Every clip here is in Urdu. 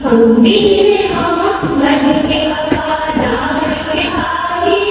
ہم دین محمد کے وفادار سپاہی،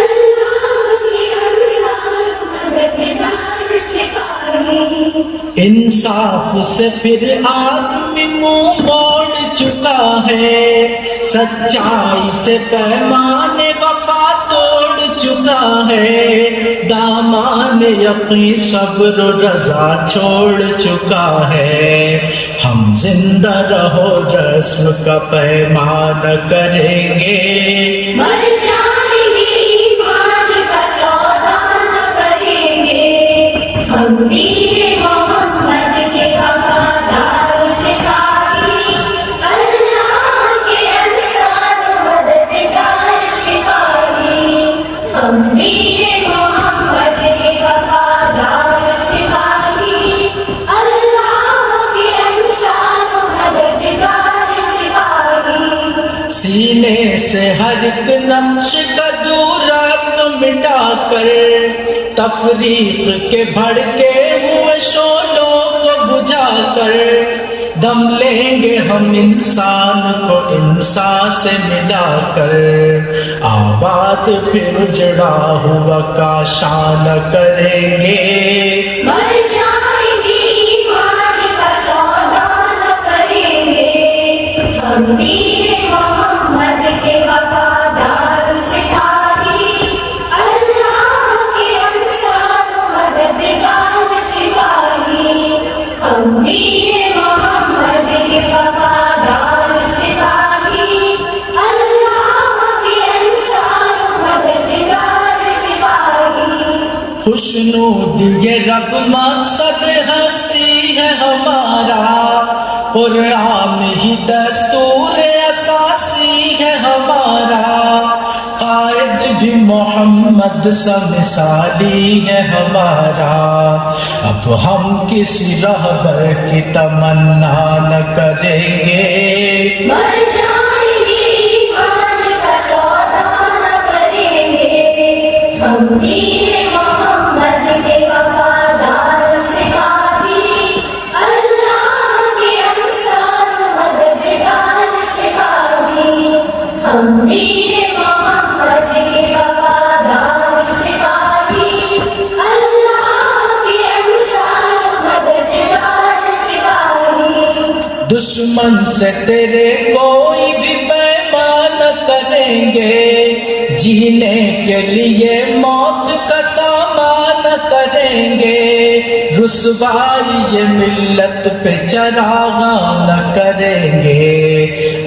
اللہ کے انصار مددگار سپاہی۔ انصاف سے پھر آدمی منہ موڑ چکا ہے، سچائی سے پیمان وفا توڑ چکا ہے، دامان یقین صبر و رضا چھوڑ چکا ہے۔ ہم زندہ رہو رسم کا پیمان کریں گے، مر جائیں گے ایمان کا سودا نہ کریں گے۔ ہم دین محمد کے وفادار سپاہی، اللہ کے انصار مددگار سپاہی۔ ہم دین محمد کے وفادار سپاہی، اللہ کے انصار مددگار سپاہی۔ سینے سے ہر ایک نقش کا دورات مٹا کر، تفریق کے بھڑکے ہوئے شعلوں کو بجھا کر، دم لیں گے ہم انسان کو انسان سے ملا کر، آباد پھر اجڑا ہوا کاشان کریں گے، مر جائیں گے ایمان کا سودا نہ کریں گے۔ ہم دین محمد کے وفادار سپاہی، اللہ کے انصار مددگار سپاہی۔ ہم دین محمد کے وفادار سپاہی، اللہ کے انصار مددگار سپاہی۔ خوشنود یہ رب مقصد ہستی ہے ہمارا، قرآن ہی دستور اساسی ہے ہمارا، قائد بھی محمد سا مثالی ہے ہمارا، اب ہم کسی رہبر کی تمنا نہ کریں گے، مر جائیں گے ایمان کا سودا نہ کریں گے۔ ہم دین محمد کے وفادار سپاہی، اللہ کے انصار مددگار سپاہی۔ ہم دین محمد کے وفادار سپاہی، اللہ کے انصار مددگار سپاہی۔ دشمن سے تیرے کوئی بھی پیمان نہ کریں گے، جینے کے لیے موت کا سامان نہ کریں گے، رسوائی یہ ملت پہ چراغاں نہ کریں گے،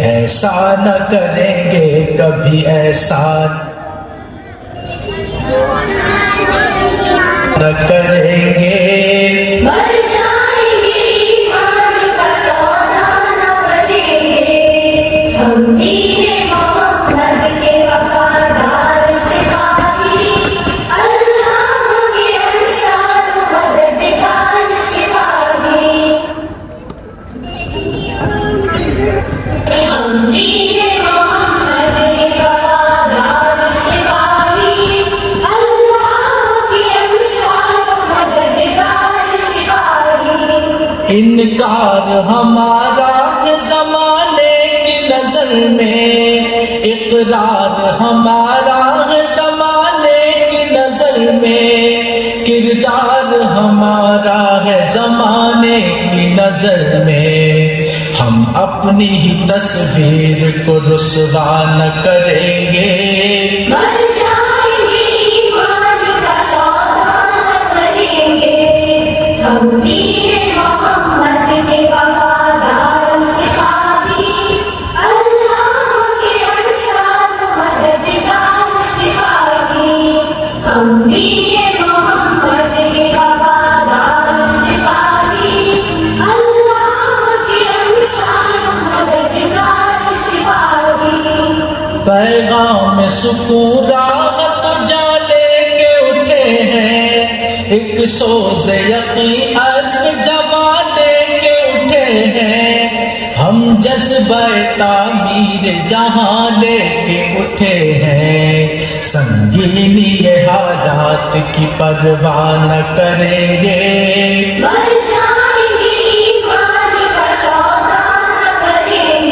ایسا نہ کریں گے کبھی ایسا نہ کریں گے، مر جائیں گے ایمان کا سودا نہ کریں گے۔ ہم دین محمد کے وفادار سپاہی، اللہ کے انصار مددگار سپاہی۔ ہم دین محمد کے وفادار سپاہی، اللہ کے انصار مددگار سپاہی۔ انکار ہمارا ہے زمانے کی نظر میں، اقرار ہمارا ہے زمانے کی نظر میں، کردار ہمارا ہے زمانے کی نظر میں، ہم اپنی ہی تصویر کو رسوا نہ کریں گے، مر جائیں گے ایمان کا سودا نہ کریں گے۔ ہم دین محمد کے وفادار سپاہی، اللہ کے انصار مددگار سپاہی۔ ہم دین محمد کے وفادار سپاہی، اللہ کے انصار مددگار سپاہی۔ پیغام سکون راحت جا لے کے اٹھے ہیں، ایک سوز یقین عزم جما لے کے اٹھے ہیں، ہم جذبہ تعمیر جہاں لے کے اٹھے ہیں، سنگینی یہ حالات کی پرواہ نہ کریں گے، مر جائیں گے ایمان کا سودا نہ کریں